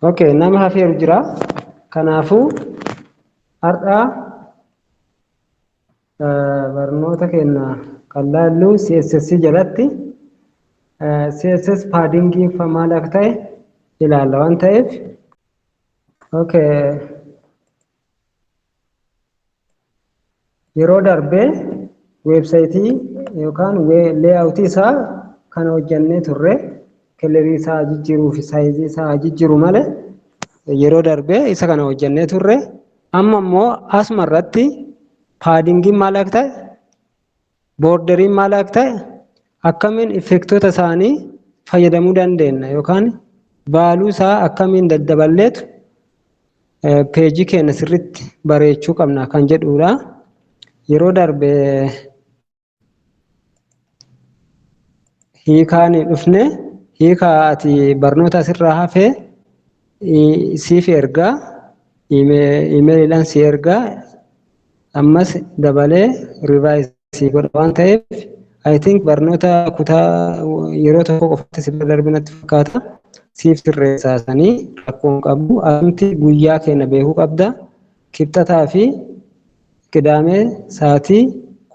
Okay, nama hafeeru jira. Kanaafuu har'aa barnoota keenya kan laallu CSS jalatti CSS paadingii maal akka ta'e ilaalla waan ta'eef okay, yeroo darbee weebsaayitii yookaan leeyaawutii isaa kan hojjannee turre kelerii isaa jijjiiruu fi saayizii isaa jijjiiru malee yeroo darbee isa kana hojjannee turre. Amma immoo asuma irratti paadingiin maal akka ta'e, boorderiin maal akka ta'e, akkamiin effektoota isaanii fayyadamuu dandeenya yookaan baaluu isaa akkamiin daddaballeetu peejii keenya sirriitti bareechuu qabna kan jedhudha. Yeroo darbee hiikaan dhufne hiikaa ati barnoota asirraa hafee siif ergaa iimeeliidhaan si ergaa ammas dabalee rivaayisii godha waan ta'eef I think barnoota kutaa yeroo tokko qofatti si darbinatti fakkaata. Siif sirreessaasanii rakkoon qabu. Amantii guyyaa keenya beekuu qabda. Kibxataa fi Qidaamee sa'aatii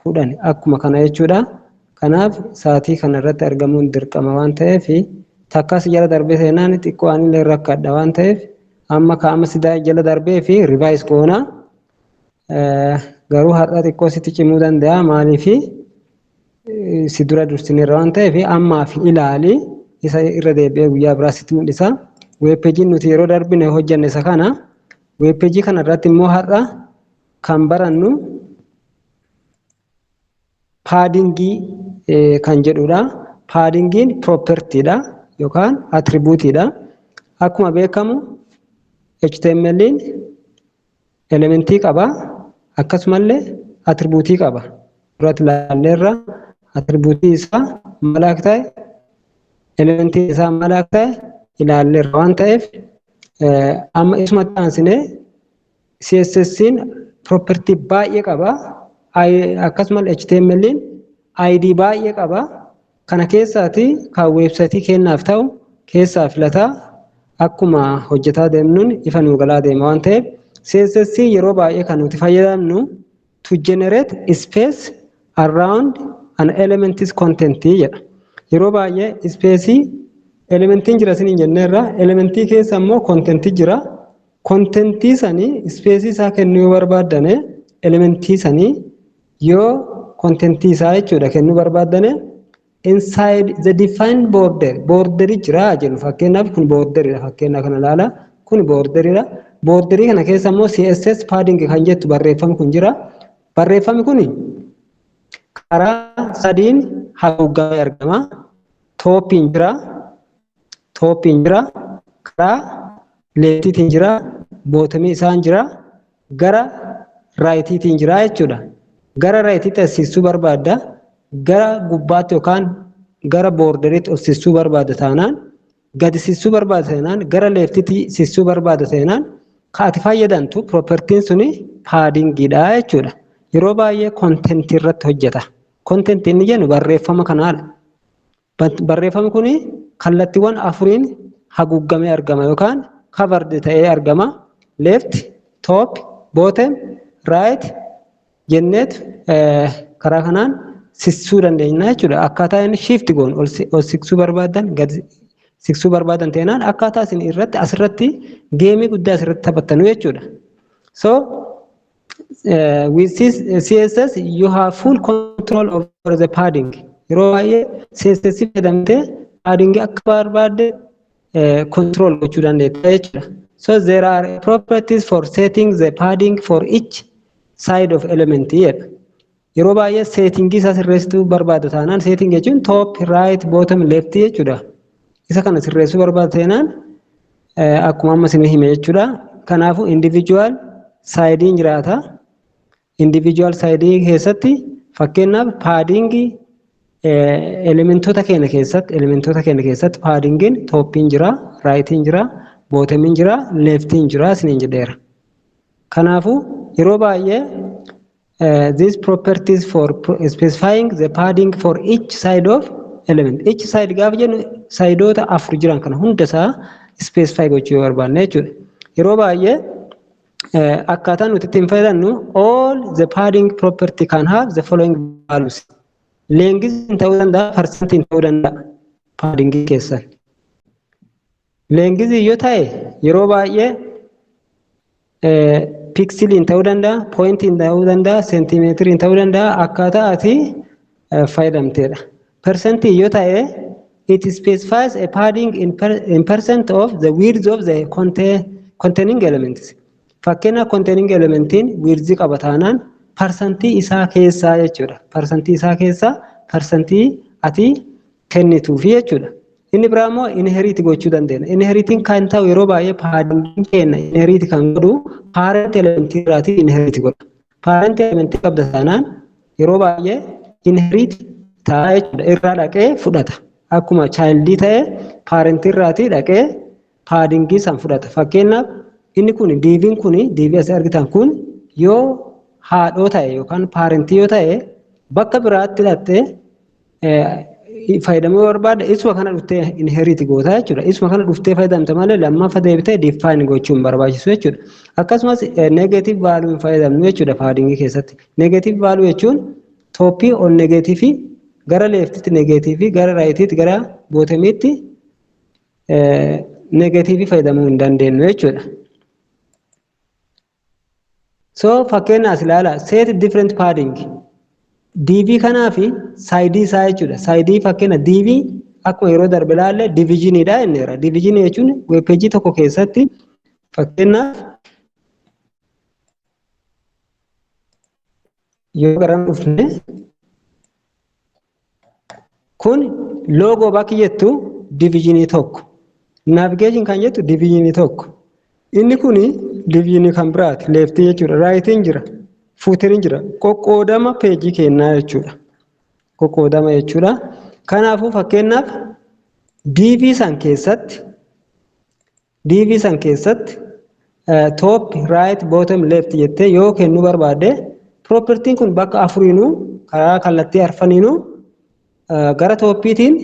10 akkuma kana jechuudha. Kanaaf sa'aatii kana irratti argamuun dirqama waan ta'eef takkas jala darbee seenaan xiqqoo anillee rakkadha waan ta'eef amma kaa'ama sidaa jala darbee fi rivaayis goona. Garuu har'a xiqqoo sitti cimuu danda'a maaliif si dura dursineerra waan ta'eef ammaaf ilaali isa irra deebi'ee guyyaa biraa sitti mul'isa. Weebpeejiin nuti yeroo darbine hojjanne isa kana. Weebpeejii kana irratti immoo har'a kan barannu paadingii kan jedhudha. Paadingiin propertiidha yookaan attribuutiidha. Akkuma beekamu HTML'n elementii qaba. Akkasumallee attribuutii qaba. Duratti ilaalleerra attribuutii isaa maal akka ta'e, elementii isaa maal akka ta'e ilaalleerra waan ta'eef amma isumatti aansinee CSS'n propertii baay'ee qaba. Akkasumallee HTML'n ID baay'ee qaba. Kana keessaati kan weebsaayitii kennaaf ta'u keessaa filataa akkuma hojjetaa deemnuun ifa nuu galaa deema waan ta'eef CSS yeroo baay'ee kan nuti fayyadamnu to generate space around an element's content jedha. Yeroo baay'ee space elementiin jira isin jenneerra elementii keessa immoo content jira. Contentii sanii space isaa kennuu yoo barbaadane elementii sanii yoo contentii isaa jechuudha kennuu barbaadane inside the defined border jira jennu fakkeenyaaf kun borderidha fakkeenyaaf kana ilaala kun borderidha. Borderii kana keessa immoo CSS padding kan jettu barreeffamni kun jira. Barreeffamni kun karaa sadiin haguugamee argama. Tooppiin jira, karaa leeftiitiin jira, bootamii isaan jira, gara raayitiitiin jira jechuudha. Gara raayitiitti asiisuu barbaadda, gara gubbaatti yookaan gara boorderiitti asiisuu barbaadda taanaan, gadi siisuu barbaadda taanaan, gara leeftiitti siisuu barbaadda taanaan kaati fayyadamtu propertiin suni paadingiidha jechuudha. Yeroo baay'ee kontentii irratti hojjeta. Kontentii inni jennu barreeffama kanaadha. Barreeffamni kun kallattiiwwan afuriin haguugamee argama yookaan covered ta'ee argama. Left, top, bottom, right jenneet karaa kanaan siqsuu dandeenya jechuudha. Akkaataa inni shift goon ol siqsuu barbaadan gadi siqsuu barbaadan ta'inaan akkaataa isin irratti asirratti geemii guddaa asirratti taphattanu jechuudha. So with CSS you have full control over the padding. Yeroo baay'ee CSS fayyadamtee padding akka barbaadde control gochuu dandeetta jechuudha. So there are properties for setting the padding for each side of element jedha. Yeroo baay'ee settingii isaa sirreessuu barbaadda taanaan setting jechuun top, right, bottom, left jechuudha. Isa kana sirreessuu barbaadda taanaan akkuma amma isin hime jechuudha. Kanaafuu individual sidein jiraata. Individual sidii keessatti fakkeenyaaf paddingii elementoota keenya keessatti paddingiin toppiin jira, raayitiin jira, bootomiin jira, leeftiin jira isiniin jedheera. Kanaafuu yeroo baay'ee these properties for specifying the padding for each side of element. Each side gaafa jennu sayidoota afur jiran kana hundasaa specify gochuu barbaanne jechuudha. Yeroo baay'ee akkaataan nuti ittiin fayyadamnu all the padding property can have the following values. Leengiin ta'uu danda'a, percentiin ta'uu danda'a paddingii keessan. Leengiin yoo ta'e yeroo baay'ee piksiliin ta'uu danda'a, poointiin ta'uu danda'a, seentimeetiriin ta'uu danda'a akkaataa ati fayyadamteedha. Percentii yoo ta'e it specifies a padding in percent of the width of the containing elements. Fakkeenya containing elementiin width qaba taanaan percentii isaa keessaa jechuudha. Percentii isaa keessaa percentii ati kennituufi jechuudha. Inni biraa immoo inherit gochuu dandeenya. Inheritiin kan ta'u yeroo baay'ee padding keenya inherit kan godhu parent elementii irraatii inherit godha. Parent elementii qabda taanaan yeroo baay'ee inherit ta'a jechuudha. Irraa dhaqee fudhata. Akkuma childii ta'e parent irraatii dhaqee paddingii san fudhata. Fakkeenyaaf inni kun diiviin kun diivii as argitan kun yoo haadhoo ta'e yookaan parentii yoo ta'e bakka biraatti hidhattee fayyadamuu barbaadde isuma kana dhuftee inherit goota jechuudha. Isuma kana dhuftee fayyadamte malee lammaffaa deebitee define gochuun barbaachisu jechuudha. Akkasumas negative value hin fayyadamnu jechuudha paddingii keessatti. Negative value jechuun tooppii on negatiivii gara leeftitti negatiivii gara raayitiitti gara bootamiitti negatiivii fayyadamuu hin dandeenyu jechuudha. So fakkeenya as ilaala set different padding DV kanaa fi saayidii isaa jechuudha. Saayidii fakkeenya DV akkuma yeroo darbe ilaalle diviiziniidha inneera. Diviizinii jechuun weebpeejii tokko keessatti fakkeenyaaf yoo garan dhufne kun loogoo bakki jettu diviizinii tokko. Navigation kan jettu diviizinii tokko. Inni kuni diviizinii kan biraati. Leeftii jechuudha. Raayitiin jira. Fuuteriin jira. Qoqqoodama peejii kennaa jechuudha. Qoqqoodama jechuudha. Kanaafuu fakkeenyaaf DV san keessatti top, right, bottom, left jettee yoo kennuu barbaadde propertiin kun bakka afuriinuu karaa kallattii arfaniinuu gara toppiitiin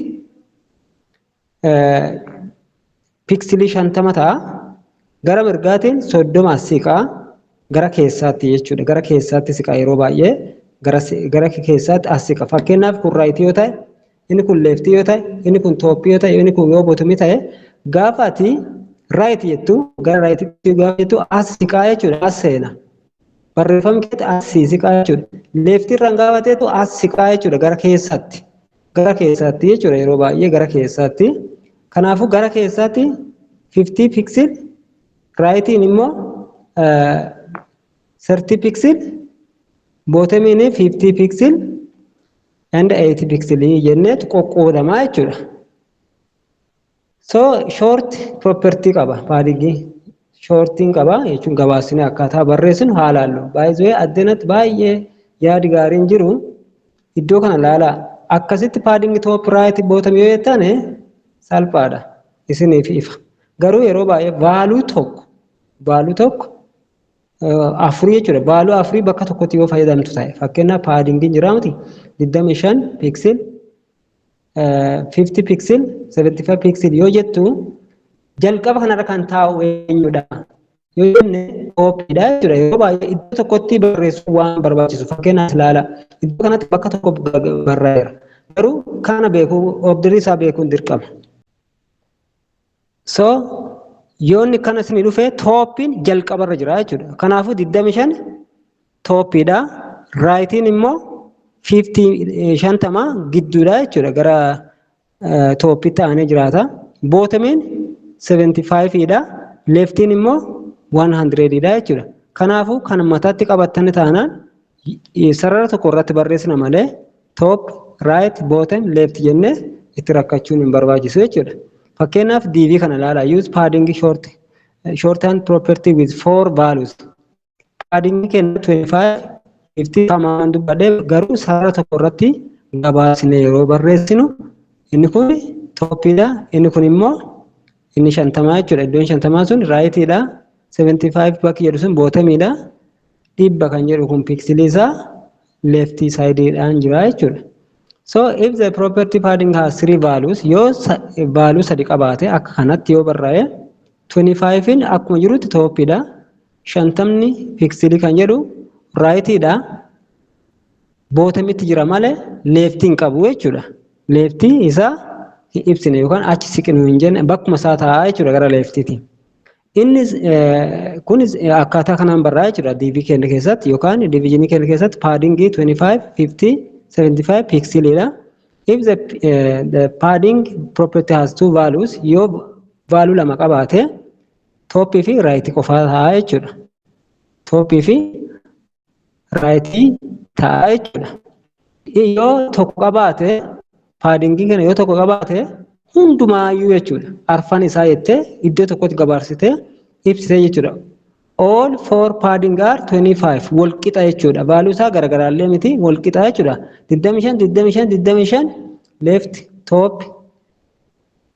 piksilii 50 ta'a. Gara mirgaatiin 30 siqaa gara keessaatti jechuudha. Gara keessaatti siqaa yeroo baay'ee gara keessaatti as siqa. Fakkeenyaaf kun raayitii yoo ta'e, inni kun leeftii yoo ta'e, inni kun tooppii yoo ta'e, inni kun yoo bootomii ta'e gaafa ati raayit jettu gara raayitiitti gaafa jettu as siqaa jechuudha. As seena. Barreeffamni keetti as siqaa jechuudha. Leeftii irraan gaafa ta'etu as siqaa jechuudha gara keessaatti. Gara keessaatti jechuudha yeroo baay'ee gara keessaatti. Kanaafuu gara keessaatti 50 pixel raayitiin immoo 30 pixel bootomiin 50 pixel and 80 pixel jenneetu qoqqoodamaa jechuudha. So short property qaba paddingii. Shortiin qaba jechuun gabaasni akkaataa barreessinu haalaallu. Baay'ee addanatti baay'ee yaadi gaariin jiru iddoo kana ilaalaa. Akkasitti padding top right bottom yoo jettane salphaadha. Isiniif ifa. Garuu yeroo baay'ee vaaluu tokko afurii jechuudha. Vaaluu afurii bakka tokkotti yoo fayyadamtu ta'e fakkeenyaaf paddingiin jira miti 25 pixel 50 pixel 75 pixel yoo jettu jalqaba kanarra kan taa'u eenyudha yoo jenne toppiidha jechuudha. Yeroo baay'ee iddoo tokkotti barreessuu waan barbaachisu fakkeenyaaf ilaala iddoo kanatti bakka tokko barreera. Garuu kana beekuu obdirii isaa beekuun dirqama. So yoonni kana isin dhufee tooppiin jalqabarra jira jechuudha. Kanaafuu 25 tooppiidha. Raayitiin immoo 50 gidduudha jechuudha. Gara tooppiitti aanee jiraata. Bootomiin 75 dha. Leeftiin immoo 100 dha jechuudha. Kanaafuu kan mataatti qabattan taanaan sarara tokko irratti barreessina malee top, right, bottom, left jennee itti rakkachuun hin barbaachisu jechuudha. Fakkeenyaaf DV kana ilaala. Use padding shorthand property with 4 values. Padding kenna 25 50 kamaan dubbadhe garuu sarara tokko irratti gabaasne yeroo barreessinu inni kun toppiidha. Inni kun immoo inni 50 jechuudha. Iddoon 50 sun raayitiidha. 75 bakki jedhu sun bootomiidha. Dhibba kan jedhu kun piksilii isaa leftii saayidiidhaan jira jechuudha. So if the property padding has 3 values, yoo value 3 qabaate akka kanatti yoo barraa'e 25 akkuma jirutti tooppiidha. 50 fiksili kan jedhu raayitiidha. Bootamitti jira malee leeftii hin qabu jechuudha. Leeftii isaa hin ibsine yookaan achi siqinu hin jenne bakkuma isaa taa'aa jechuudha gara leeftiiti. Innis kunis akkaataa kanaan barraa jechuudha DV keenya keessatti yookaan diviizhinii keenya keessatti paadingii 25, 50, 75 piksiliidha. If the padding property has two values, yoo value lama qabaate tooppii fi raayitii qofaa ta'a jechuudha. Tooppii fi raayitii ta'a jechuudha. Yoo tokko qabaate paadingii kana yoo tokko qabaate hundumaayyuu jechuudha. Arfan isaa jettee iddoo tokkotti gabaarsitee ibsitee jechuudha. All four padding are 25 wal qixa jechuudha. Value isaa garagaraallee miti wal qixa jechuudha. 25 left top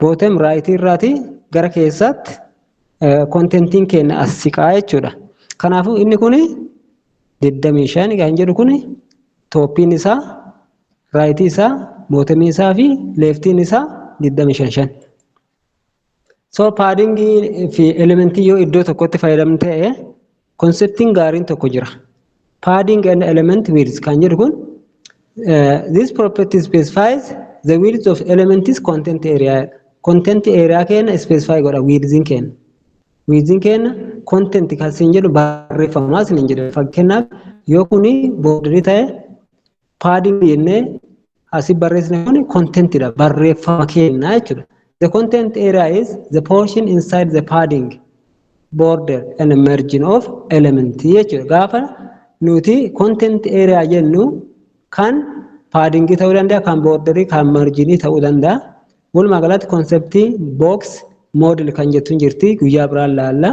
bottom right irraati gara keessatti kontentiin keenya as siqaa jechuudha. Kanaafuu inni kuni 25 kan jedhu kuni tooppiin isaa right isaa bottomii isaa fi leftiin isaa 25. So padding fi elementii yoo iddoo tokkotti fayyadamne ta'e konseptiin gaariin tokko jira. Padding and element width kan jedhu kun this property specifies the width of element is content area. Content area keenya specify godha widthin keenya. Widthin keenya content kan siin jedhu barreeffamaa siin jedhu. Fakkeenyaaf yoo kuni boordarii ta'e padding jennee asii barreessine kuni contentidha barreeffama keenya jechuudha. The content area is the portion inside the padding border and margin of element jechuudha. Gaafa nuti content area jennu kan padding ta'uu danda'a, kan borderii, kan marginii ta'uu danda'a. Walumaa galatti konseptii box model kan jettuun jirti guyyaa biraan laalla.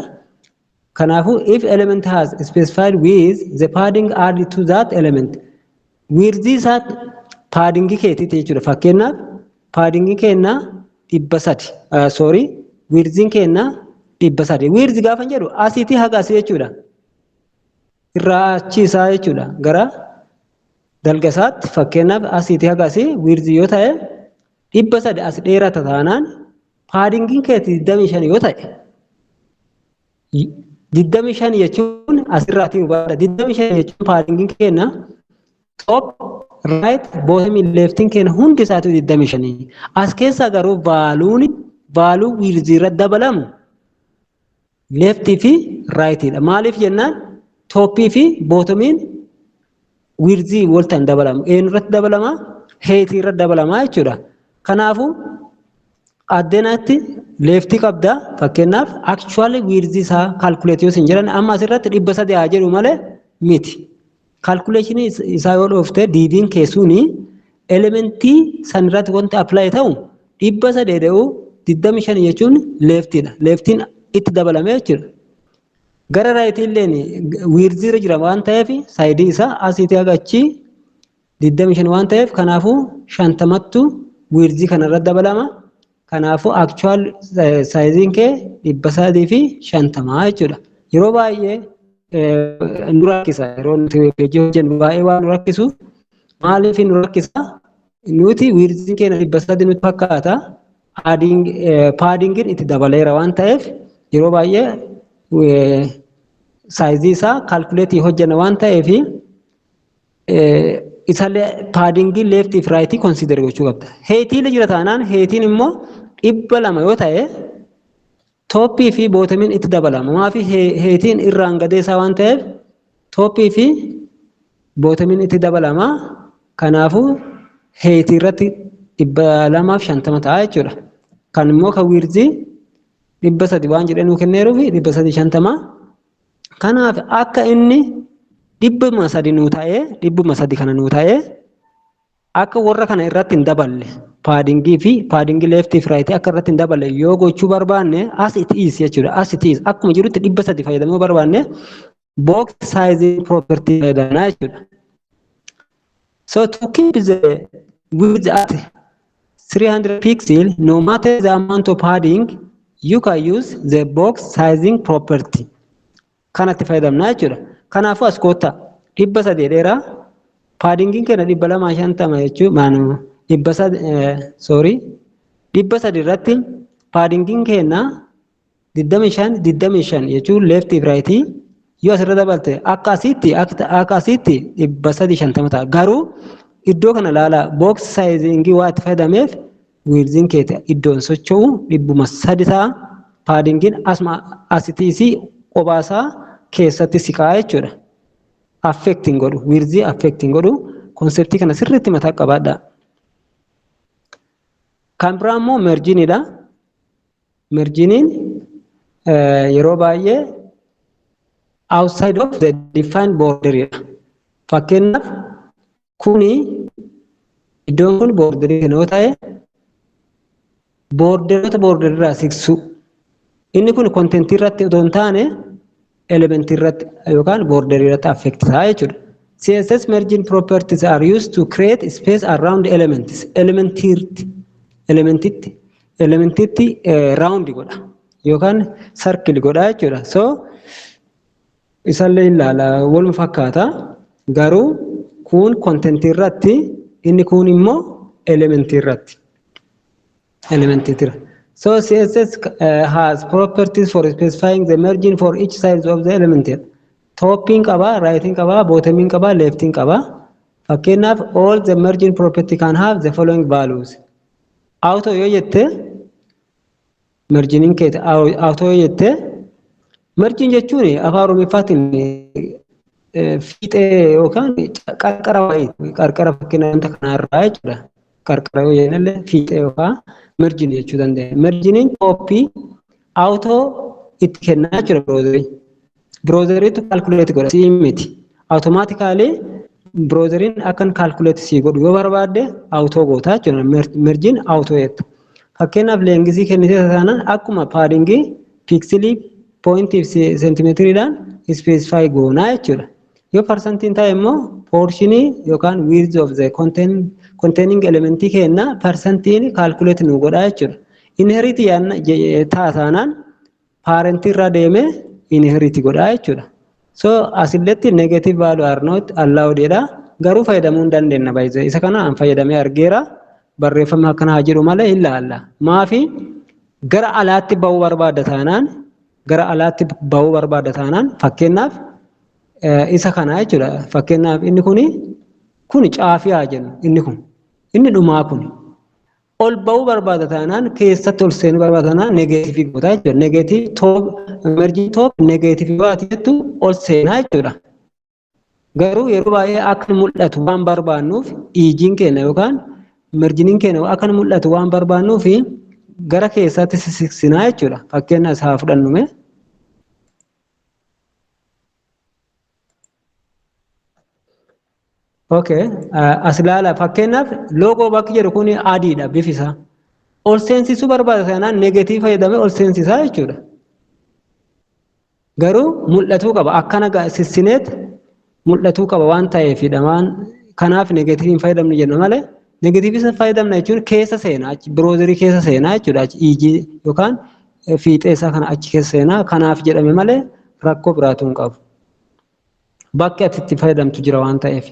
Kanaafuu if element has specified with the padding added to that element width isaa padding keetiiti jechuudha. Fakkeenyaaf padding keenya 300 widthin keenya 300. Width gaafa jedhu asiitii haga asii jechuudha. Irraa achi isaa jechuudha. Gara dalgasaatti fakkeenyaaf asiitii haga asii width yoo ta'e 300 as dheerata taanaan padding keeti 25 yoo ta'e 25 jechuun asirraatii hubaadha. 25 jechuun padding keenya top right bottom leftiin keenya hundi isaatu 25. As keessa garuu value width irra dabalamu leftii fi raayitiidha. Maaliif jennaan tooppii fi bottomiin width waltan dabalamu. Een irratti dabalama, height irratti dabalama jechuudha. Kanaafuu addeenatti leftii qabda fakkeenyaaf actually width isaa calculate yoo sin jedhan amma asirratti 300 haa jedhu malee miti. Calculation isaa yoo dhoofte DV'n keessuuni elementii sanirratti wanti apply ta'u 300 ta'u 25 jechuun leftiidha. Leftiin itti dabalame jechuudha. Gara raayitii illeen width irra jira waan ta'eef saayidii isaa asiitii agachi 25 waan ta'eef kanaafuu 50mattu width kanarratti dabalama. Kanaafuu actual sizein kee 350 jechuudha. Yeroo baay'ee nu rakkisa yeroo nuti hojii hojjennu baay'ee waan nu rakkisu maaliif nu rakkisa nuti widthin keenya 300 nutti fakkaata paddingin itti dabaleera waan ta'eef yeroo baay'ee saayizii isaa calculate hojjenna waan ta'eef isallee paddingin left if right consider gochuu qabda. Heightiin jira taanaan heightiin immoo 200 yoo ta'e tooppii fi bootomiin itti dabalama. Maafi heightiin irraan gadee isaa waan ta'eef tooppii fi bootomiin itti dabalama. Kanaafuu heightii irratti 250 ta'a jechuudha. Kan immoo kan width 300 waan jedhee nuu kenneeruuf 350. Kanaaf akka inni 300 nuu ta'ee 300 kana nuu ta'ee akka warra kana irratti hin daballe paddingii fi paddingii left if right akka irratti hin daballe yoo gochuu barbaanne as it is jechuudha. As it is akkuma jirutti 300 fayyadamuu barbaanne box sizing property fayyadamna jechuudha. So to keep the width at 300 pixel no matter the amount of padding you can use the box sizing property. Kanatti fayyadamna jechuudha. Kanaafuu as koota 300 dheeraa paddingin keenya 250 jechuun maanuma 300 irratti paddingin keenya 25 jechuun left right yoo asirra dabalte akkasitti 350 ta'a. Garuu iddoo kana ilaalaa box sizingii waa itti fayyadameef wiilziin keeti iddoon socho'u 300 ta'a. Paadingiin asitiisii qobaasaa keessatti siqaa jechuudha. Affecting godhu wiilzii affecting godhu konseptii kana sirriitti mataa qabaadha. Kan biraa immoo merjiniidha. Merjiniin yeroo baay'ee outside of the defined border. Fakkeenyaaf kuni iddoon kun borderii kan yoo ta'e borderirraa siksu. Inni kun kontentii irratti otoo hin taane elementii irratti yookaan borderii irratti affect ta'a jechuudha. CSS merging properties are used to create space around elements. Elementitti round godha yookaan circle godha jechuudha. So isallee ilaala waluma fakkaata. Garuu kun kontentii irratti inni kun immoo elementii irratti. So CSS has properties for specifying the margin for each side of the element. Topping qaba, righting qaba, bottoming qaba, lefting qaba. Fakkeenyaaf all the margin property can have the following values. Auto yoo jette marginin keeti auto yoo jette margin jechuun afaan Oromiffaatiin fiixee yookaan qarqara wayii qarqara fakkeenyaaf wanta kanarraa jechuudha. Qarqara yoo jennellee fiixee yookaan mergin jechuu dandeenya. Merginiin kooppii auto itti kennaa jechuudha biroozeriitu kaalkuleeti godha sii miti. Automaatikaalii biroozeriin akkan kaalkuleeti sii godhu yoo barbaadde auto gootaa jechuudha. Mergin auto jetta. Fakkeenyaaf leengisii kennitee taanaan akkuma paadingii piiksilii poointii seentimeetiriidhaan ispeesifaayi goonaa jechuudha. Yoo parsantiin ta'e immoo poorshinii yookaan width of the containing elementii kenna parsantiin kaalkuleeti nu godhaa jechuudha. Inherit taataanaan paarentii irraa deemee inherit godhaa jechuudha. So asilletti negative value are not allowed jedha. Garuu fayyadamuu hin dandeenya baay'ee. Isa kana an fayyadamee argeera. Barreeffama akkanaa jiru malee ilaalla. Maafi gara alaatti bahuu barbaada taanaan fakkeenyaaf isa kana jechuudha. Fakkeenyaaf inni kuni caafii haa jennu inni dhumaa kuni ol bahuu barbaada taanaan keessatti ol seenuu barbaada taanaan negeetiivii goota jechuudha. Negeetiivii top merging top negeetiivii waati jettu ol seenaa jechuudha. Garuu yeroo baay'ee akka mul'atu waan barbaannuuf iijiin keenya yookaan merginiin keenya akka mul'atu waan barbaannuuf gara keessatti siqsinaa jechuudha. Fakkeenyaaf isaa fudhannume. Okay, as ilaala fakkeenyaaf loogoo bakki jedhu kun adiidha bifisaa. Ol seensisuu barbaada taanaan negeetiivii fayyadamee ol seensisaa jechuudha. Garuu mul'atuu qaba akkana sissineet mul'atuu qaba waan ta'eefidha waan kanaaf negeetiivii fayyadamnu jennu malee negeetiivii fayyadamna jechuun keessa seenaa biroozerii keessa seenaa jechuudha. Iijii yookaan fiixee isaa kana achi keessa seenaa kanaaf jedhame malee rakkoo biraatu hin qabu. Bakki ati itti fayyadamtu jira waan ta'eef.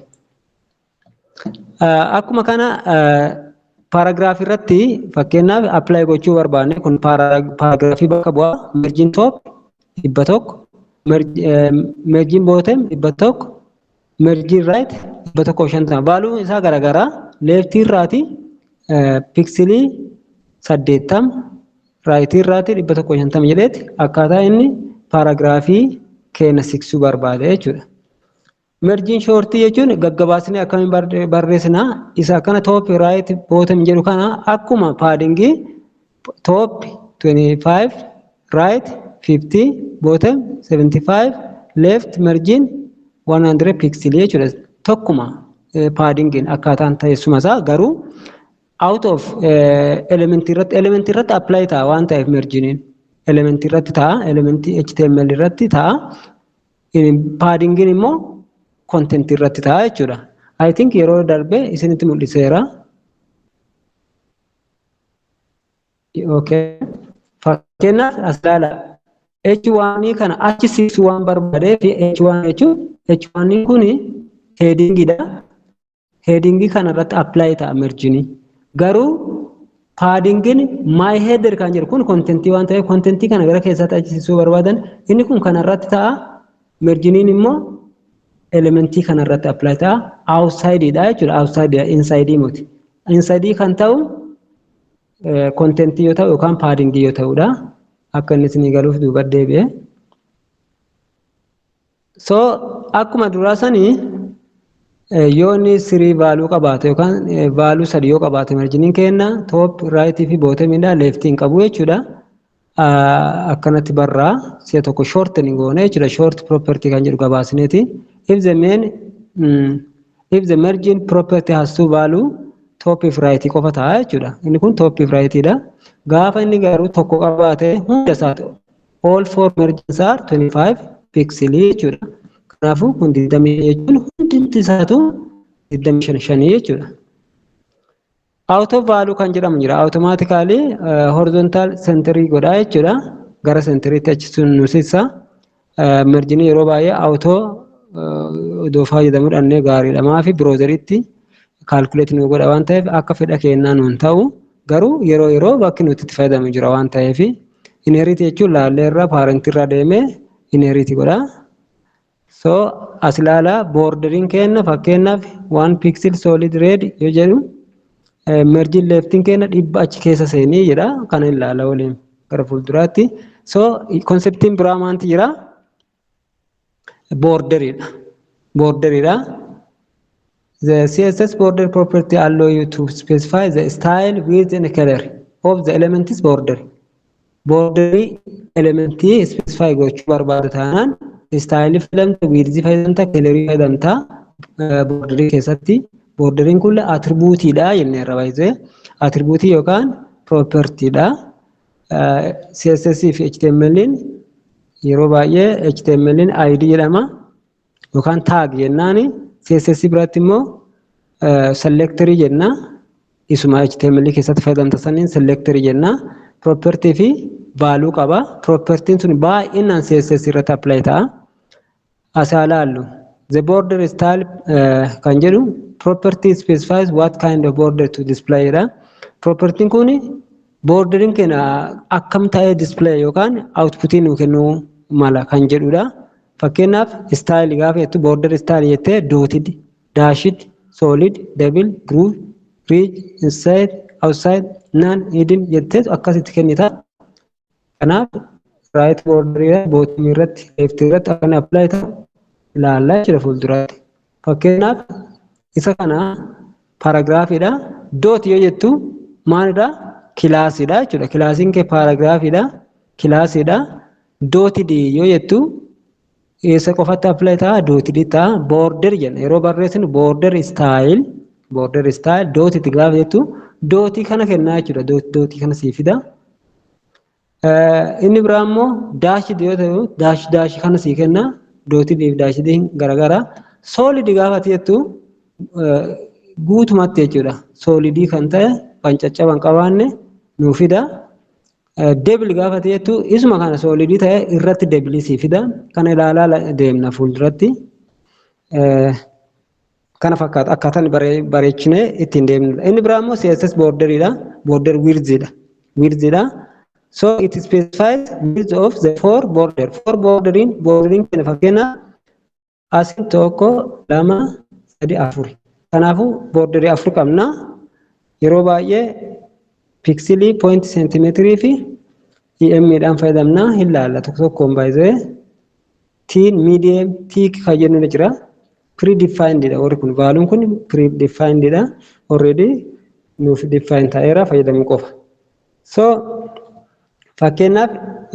Akkuma kana paaraagiraafii irratti fakkeenyaaf appilaayi gochuu barbaanne kun paaraagiraafii bakka bu'aa mergin top 100 mergin bottom 100 mergin right 150 baaluun isaa garaagaraa leeftii irraati piiksilii 80 raayitii irraati 150 jedheeti akkaataa inni paaraagiraafii keenya siqsuu barbaade jechuudha. Mergin shortii jechuun gaggabaasnee akkamiin barreessinaa isa akkana top right bottom jedhu kana akkuma paadingii top 25 right 50 bottom 75 left mergin 100 pixel jechuudha. Tokkuma paadingiin akkaataan teessuma isaa garuu out of element irratti apply ta'a waan ta'eef merginiin element irratti ta'a element HTML irratti ta'a paadingiin immoo content irratti ta'a jechuudha. I think yeroo darbe isinitti mul'iseera. Okay. Fakkeenyaaf as ilaala. H1 kana achi siqsuu waan barbaadeef H1 jechuun H1 kuni headingidha. Headingii kana irratti apply ta'a merginii. Garuu paddingin my header kan jedhu kun contentii waan ta'eef contentii kana gara keessatti achiisuu barbaadan inni kun kanarratti ta'a merginiin immoo elementii kanarratti apply ta'a outside dha jechuudha outside inside moti inside kan ta'u contentii yoo ta'u yookaan paddingii yoo ta'udha akka inni isin galuuf duuba deebi'e so akkuma duraa sanii yoo inni 3 value qabaate yookaan value 3 yoo qabaate marginiin kenna top right fi bottom dha left hin qabu jechuudha akkanatti barraa si'a tokko shortening goone jechuudha short property kan jedhu gabaasneeti if the margin property has two value top if right qofa ta'a jechuudha inni kun top if right dha gaafa inni garuu tokko qabaate hunda isaatu all four margins are 25 pixel jechuudha kanaafuu kun 20 jechuun hundi isaatu 25 jechuudha out of value kan jedhamu jira automatically horizontal centering godha jechuudha gara centeritti achisun nusissa margin yeroo baay'ee auto do fayyadamuudhaan gaariidha maafi browseritti calculate nu godha waan ta'eef akka fedha keenyaa nuun ta'u garuu yeroo bakki nuti itti fayyadamu jira waan ta'eef inherit jechuun laallee irraa parent irraa deemee inherit godha so as ilaala bordering kenna fakkeenyaaf 1 pixel solid red yoo jedhu margin leftin kenna dhibba achi keessa seenii jedha kana ilaala waliin gara fuulduraatti so conceptiin biraa maanti jira borderidha the css border property allow you to specify the style width and color of the element is border element specify gochuu barbaada taanaan style filamta width fayyadamta color fayyadamta borderii keessatti borderiin kun attribute dha jennee rabaayze attribute yookaan property dha css fi html yeroo baay'ee html id jedhama yookaan tag jennaani css biratti immoo selectory jenna isuma html keessatti fayyadamta saniin selectory jenna property fi value qaba property sun baay'inaan css irratti apply ta'a asaalaallu the border style kan jedhu property specifies what kind of border to display dha property kun bordering kana akkam ta'ee display yookaan output nu kennu mala kan jedhudha fakkeenyaaf style gaafa jettu border style jettee dotted dashed solid double groove ridge inside outside none hidden jettee akkasitti kennita kanaaf right border bottom irratti left irratti akkana apply ta'a ilaallaa jira fuulduraatti fakkeenyaaf isa kana paragraafiidha dot yoo jettu maalidha kilaasiidha jechuudha kilaasiin kee paragraafiidha kilaasiidha dotted yoo jettu eessa qofatti apply ta'a dotted ta'a border jenna yeroo barreessinu border style dotted gaafa jettu dotii kana kennaa jechuudha dotii kana siifida inni biraa immoo daashid yoo ta'u daash kana sii kenna dotted fi daashidiin garagara solid gaafa jettu guutumatti jechuudha solidii kan ta'e kan caccaban qabaanne nuufida double gaafa jettu isuma kana solidii ta'e irratti double siifida kana ilaalaa deemna fuulduratti kana fakkaata akkaataan bareechinee ittiin deemnudha inni biraa immoo css borderidha border width dha so it specifies width of the four bordering kana fakkeenya asin tokko lama sadi afur kanaafuu borderii afur qabna yeroo baay'ee pixelii point centimetrii fi em dhaan fayyadamna ilaalla tokkoon baay'ee teen medium thick kan jennu jira predefined dha warri kun valuun kun predefined dha already nuuf define ta'eera fayyadamuu qofa so fakkeenyaaf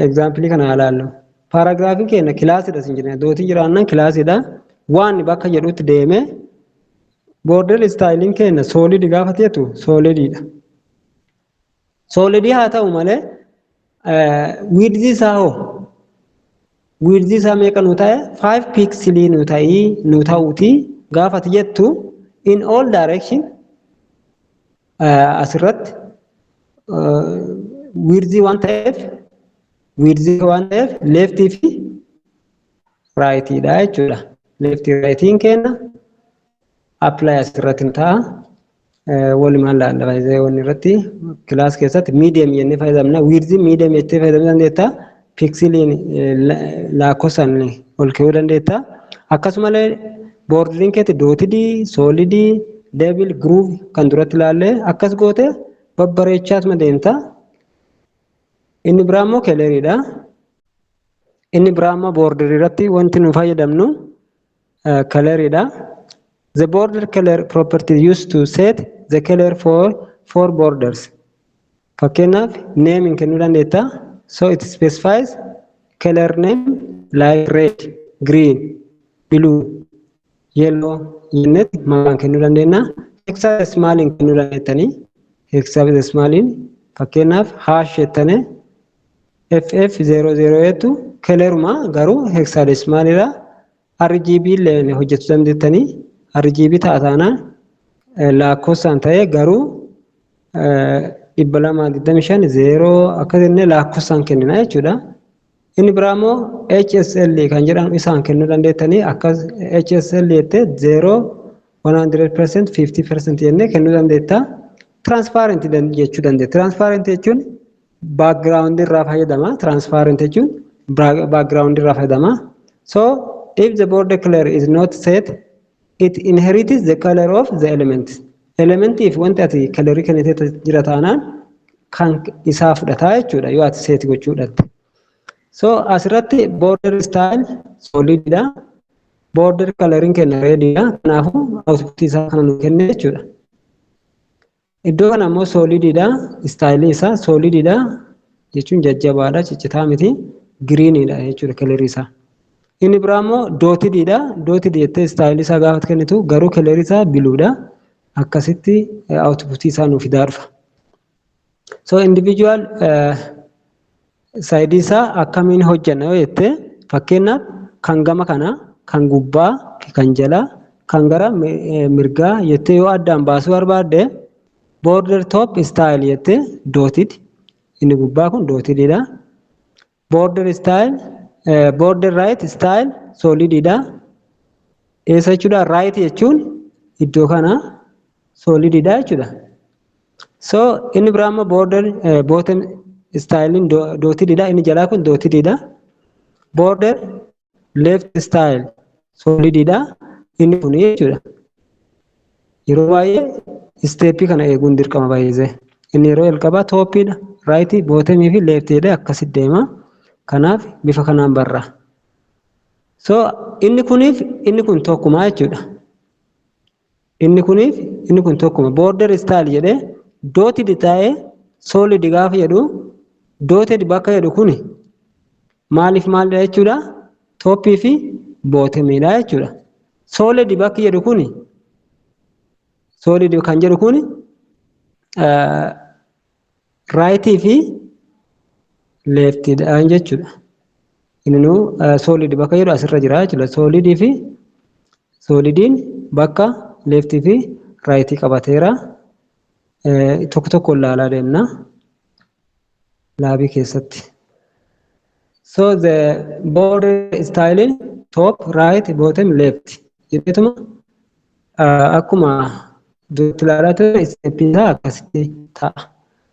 example kana ilaallu paragraafiin keenya kilaasidha sin jedhana dootii jiraannan kilaasidha waan bakka jedhutti deeme border styling keenya solid gaafa ta'etu solididha solidii haa ta'u malee width isaa meeqa nu ta'e 5 pixel nu ta'uuti gaafa jettu in all direction asirratti width waan ta'eef left fi right dha jechuudha left right keenya apply asirratti ta'a walumaan laalla faayidee wanni irratti kilaas keessatti miidiyam jennee fayyadamna. Wiirziin miidiyam jettee fayyadamuu dandeetta. Piksiliin lakkoofsaan ol ka'uu dandeetta. Akkasumallee boordiriin keetti dootidii, soolidii, deebil, giruuv kan duratti ilaalle akkas goote babbareechaatuma deemta. Inni biraa immoo keleriidha. Inni biraa immoo boordirii irratti wanti nu fayyadamnu keleriidha. The border color property used to set the color for borders. Fakkeenyaaf name kennuu dandeetta. So it specifies color name like red, green, blue, yellow jennee maqaan kennuu dandeenya. Hexadecimaaliin kennuu dandeettanii. Hexadecimaaliin fakkeenyaaf hash jettanii FF00 jettu coloruma garuu hexadecimaaliidha. RGB illee hojjechuu dandeettanii. RGB taataanaan lakkoofsaan ta'ee garuu 225 akka jennee lakkoofsaan kennina jechuudha. Inni biraa immoo HSL kan jedhamu isaan kennuu dandeettanii akkas HSL jettee 0 100% 50% jennee kennuu dandeetta. Transparent jechuu dandeetta. Transparent jechuun background irraa fayyadama. Transparent jechuun background irraa fayyadama. So if the border color is not set, it inherits the color of the element. Element if wanti ati colorii kennitee jira taanaan kan isaa fudhataa jechuudha yoo ati seet gochuudhaatti. So asirratti border style solididha. Border coloring kenna redidha. Kanaafuu output isaa kana nu kenne jechuudha. Iddoo kana immoo solididha. Style isaa solididha jechuun jajjabaadha, ciccitaa miti. Greenidha jechuudha colorii isaa. Inni biraa immoo dootididha. Dootidii jettee style isaa gaafa kennitu garuu colorii isaa biluudha. Akkasitti output isaa nuuf fidaa dhufa. So individual side isaa akkamiin hojjenna yoo jette fakkeenyaaf kan gama kana, kan gubbaa, kan jalaa, kan gara mirgaa jettee yoo addaan baasuu barbaadde border top style jettee dotted. Inni gubbaa kun dottedidha. Border style border right style solididha. Eessa jechuudha? Right jechuun iddoo kana solididha jechuudha. So inni biraa immoo border bottom stylein dottedidha. Inni jalaa kun dottedidha. Border left style solididha. Inni kun jechuudha. Yeroo baay'ee steepii kana eeguun dirqama baay'ee. Inni yeroo jalqabaa toppiidha. Right, bottom fi left jedhee akkasitti deema. Kanaaf bifa kanaan barra. So inni kuniif inni kun tokkuma jechuudha. Inni kuniif inni kun tokkuma. Border style jedhee dotted ta'ee solid gaafa jedhu dotted bakka jedhu kuni maaliif maalidha jechuudha? Toppii fi bottomidha jechuudha. Solid bakka jedhu kuni solid kan jedhu kuni right fi leftidha jechuudha. Inni solid bakka jedhu asirra jira jechuudha. Solid fi solidiin bakka left fi right qabateera. Tokko tokko ilaalaa deemna laabii keessatti. So the border styling top, right, bottom, left jedhetuma akkuma duratti ilaalaa ture steppiin isaa akkasitti ta'a.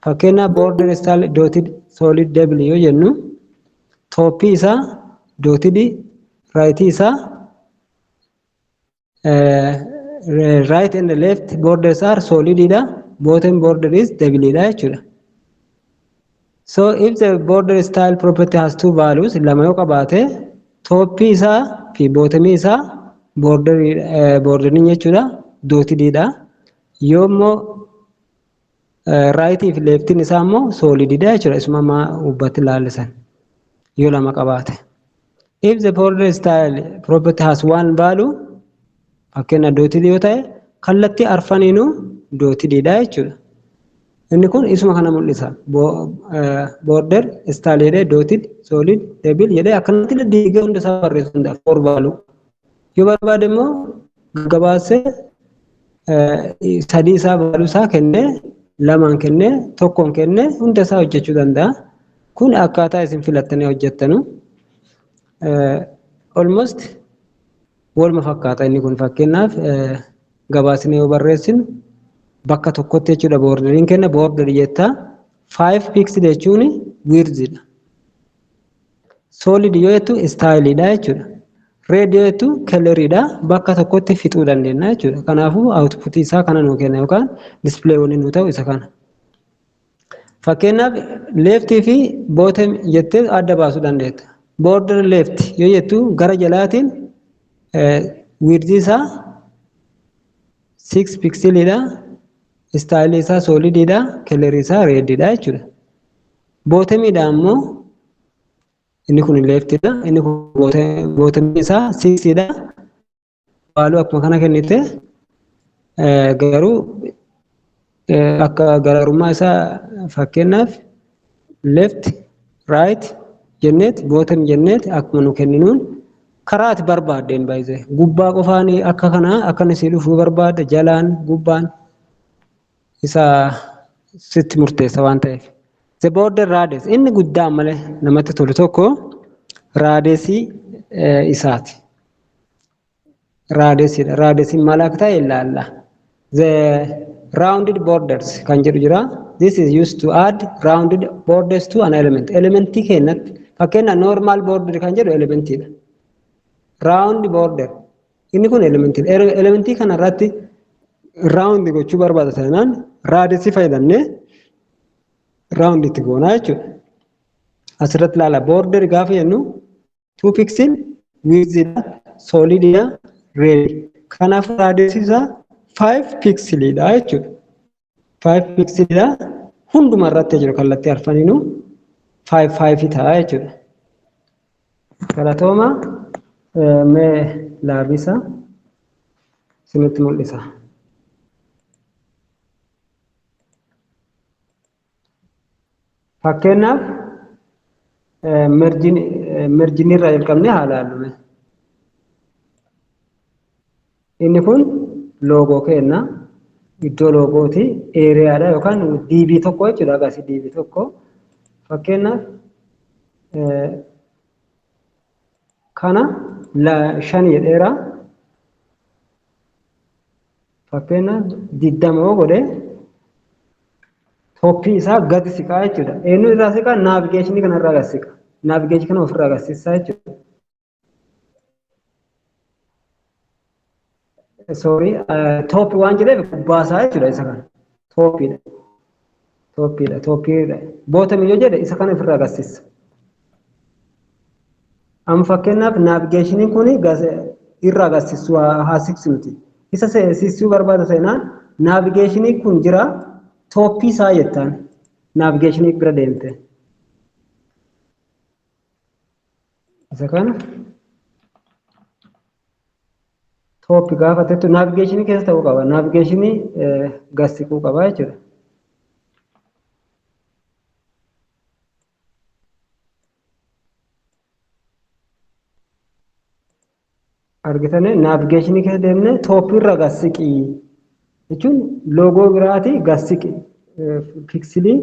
Fakkeenyaaf border style dotted solid double yoo jennu toppii isaa dotted, right isaa right and left borders are solididha. Bottom border is doubleidha jechuudha. So if the border style property has two values, lama yoo qabaate toppii isaa fi bottomii isaa borderiin jechuudha dottedidha. Yoo immoo right fi leftiin isaa immoo solididha jechuudha. Isuma hubbatti ilaallisan yoo lama qabaate. If the border style property has one value, fakkeenyaaf dotted yoo ta'e kallattii arfaniinuu dottedidha jechuudha. Inni kun isuma kana mul'isa. Border style jedhee dotted, solid, double jedhee akkanatti diigee hunda isaa barreessuu danda'a. For value. Yoo barbaade immoo gaggabaasee sadii isaa value isaa kennee lamaan kennee tokkoon kennee hunda isaa hojjechuu danda'a. Kun akkaataa isin filattanii hojjettanu. Almost waluma fakkaata inni kun fakkeenyaaf gabaasnee yoo barreessinu bakka tokkotti jechuudha boorderiin kenna. Boorderii jettaa 5 pixel jechuun widthidha. Solid yoo jettu styleidha jechuudha. Red yoo jettu color'idha. Bakka tokkotti fixuu dandeenya jechuudha. Kanaafuu output isaa kana nuu kenna yookaan display waliin nuu ta'u isa kana. Fakkeenyaaf left fi bottom jettee adda baasuu dandeetta. Border left yoo jettu gara jalaatiin width isaa 6 pixelidha. Style isaa solididha. Color isaa redidha jechuudha. Bottomidha ammoo inni kun leftidha. Inni kun bottom isaa 6dha. Value akkuma kana kennite garuu akka garaagarummaa isaa fakkeenyaaf left right jenneet bottom jenneet akkuma nu kenninuun karaa ati barbaaddeen baay'ee gubbaa qofaan akka kanaa akkana si dhufuu barbaadda jalaan gubbaan isa sitti murteessa waan ta'eef. The border radius inni guddaan malee namatti tolu tokko raadiyesii isaati. Raadiyesiidha. Raadiyesiin maal akka ta'e ilaalla. The rounded borders kan jedhu jira. This is used to add rounded borders to an element. Elementii keenyatti fakkeenyaaf normal border kan jedhu elementiidha. Round border inni kun elementiidha. Elementii kana irratti round gochuu barbaada taanaan raadiyesii fayyadamnee round itti goonaa jechuudha. Asirratti ilaala border gaafa jennu 2 pixel widthidha, solididha, red. Kanaaf raadiyesii isaa 5 pixelidha jechuudha. 5 pixelidha. Hunduma irratti jiru kallattii arfaniinuu 5 ta'a jechuudha. Galatooma mee laabisa isinitti mul'isa. Fakkeenyaaf merjinii irraa jalqabnee haa ilaallu. Inni kun loogoo kenna. Iddoo loogooti eeriyaadha yookaan DB tokko jechuudha. Agarsiisa DB tokko fakkeenyaaf kana 5 jedheera. Fakkeenyaaf 20 godhe toppii isaa gadi siqaa jechuudha. Eenyu irraa siqaa? Naavigeeshinii kanarraa gadi siqa. Naavigeeshinii kana ofirraa agarsiisaa jechuudha. Sorry, toppii waan jedheef gubbaasaa jechuudha isa kana. Toppiidha. Toppiidha. Toppiidha. Bottomii yoo jedhe isa kana ofirraa agarsiisa. Amma fakkeenyaaf naavigeeshiniin kun irraa agarsiisu haa siqsinuti. Isa siqsuu barbaada seenaan naavigeeshinii kun jira. Toppii isaa jettaan naavigeeshinii bira deemte. Isa kana toppii gaafa jettu naavigeeshinii keessa ta'uu qaba. Naavigeeshinii gad siquu qaba jechuudha. Argitanii naavigeeshinii keessa deemnee toppii irra gad siqii jechuun loogoo biraati gad siqi piksilii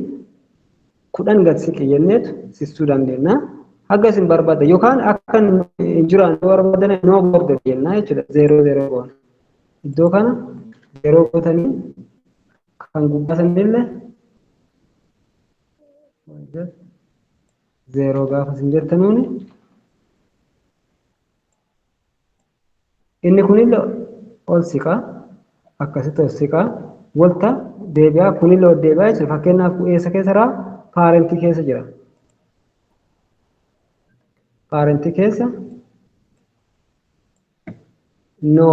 10 gad siqi jenneetu siqsuu dandeenya. Haga isin barbaadda yookaan akka hin jiraan barbaadan no border jennaa jechuudha. 00 goona. Iddoo kana 0 gootanii kan gubbaa sanillee 0 gaafa isin jettanuuni inni kunillee ol siqaa. Akkasitti ol siqaa walta deebi'aa kunillee ol deebi'aa jechuudha. Fakkeenyaaf eessa keessa jira? Paarentii keessa jira. Paarentii keessa no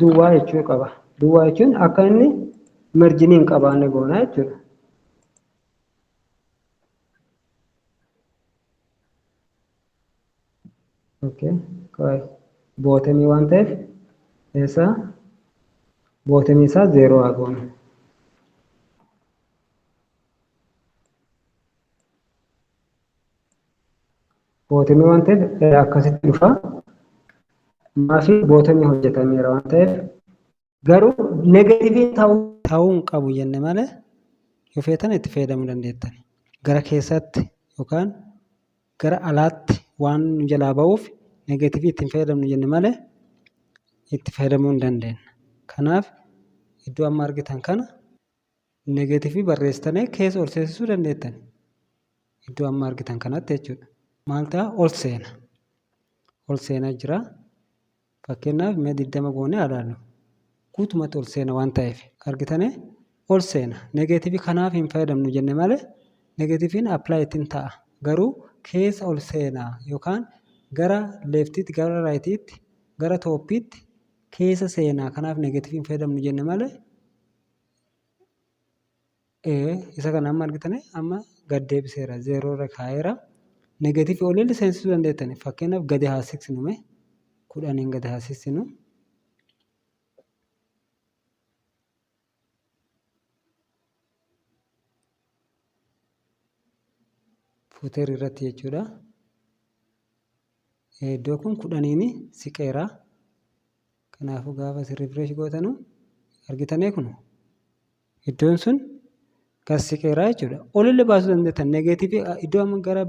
duwwaa jechuu qaba. Duwwaa jechuun akka inni merjinii hin qabaanne goona jechuudha. Okay. Bootemii waan ta'eef eessa? Bootemii isaa 0 haa goonu. Bootemii waan ta'eef akkasitti dhufa. Maafi bootemii hojjetameera waan ta'eef garuu negatiivii ta'uu hin qabu jenne malee yoo feetan itti fayyadamuu dandeettan. Gara keessatti yookaan gara alaatti waan nu jalaa ba'uuf negatiivii ittiin fayyadamnu jenne malee itti fayyadamuu hin dandeenya. Kanaaf iddoo amma argitan kana negeetiivii barreessitanii keessa ol seensisuu dandeettan. Iddoo amma argitan kanatti jechuudha. Maal ta'a? Ol seena. Ol seenaa jira. Fakkeenyaaf mee 20 goonee ilaallu. Guutumatti ol seena waan ta'eef argitanii ol seena. Negeetiivii kanaaf hin fayyadamnu jenne malee negeetiiviin appilaayi ittiin ta'a. Garuu keessa ol seenaa yookaan gara leeftiitti, gara raayitiitti, gara tooppiitti keessa seenaa. Kanaaf negeetiivii hin fayyadamnu jenne malee isa kana amma argitanii amma gad deebiseera. 0 irra kaa'eera. Negeetiivii olillee seensisuu dandeettani. Fakkeenyaaf gadi haa siqsinu mee 10 gadi haa siqsinu. Fuuteer irratti jechuudha. Iddoo kun 10 siqeera. Kanaafuu gaafa isin rifresh gootanu argitanii kun iddoon sun gad siqeera jechuudha. Olillee baasuu dandeettan. Negeetiivii iddoo amma gara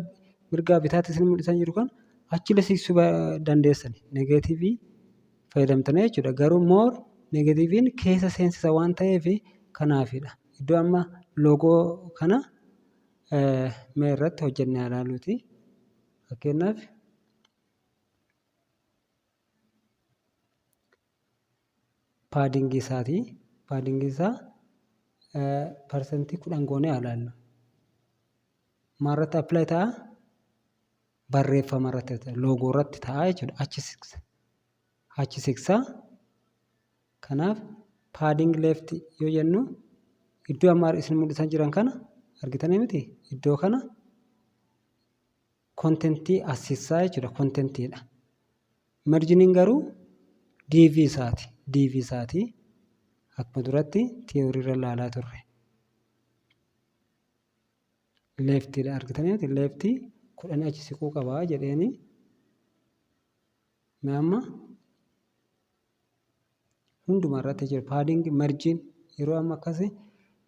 mirgaa bitaatti isin mul'isan jiru kan achillee siqsuu dandeessan. Negeetiivii fayyadamtanii jechuudha. Garuu moor negeetiiviin keessa seensisa waan ta'eef kanaafidha. Iddoo amma loogoo kana mee irratti hojjennee ilaaluuti. Fakkeenyaaf paadingii isaati. Paadingii isaa parsantii 10 goonee ilaallu. Maalirratti appilaayi ta'a? Barreeffama irratti ta'a. Loogoo irratti ta'a jechuudha. Achi siqsa. Achi siqsa. Kanaaf paading leefti yoo jennu iddoo amma isin mul'isan jiran kana argitanii miti? Iddoo kana kontentii asiisaa jechuudha. Kontentiidha. Marjiniin garuu DV isaati. DV isaati. Akkuma duratti tiyoorii irra ilaalaa turre. Leeftiidha argitanii miti? Leeftii 10 achi siquu qabaa jedheeni. Mee amma hunduma irratti jiru. Paading marjiin yeroo amma akkasii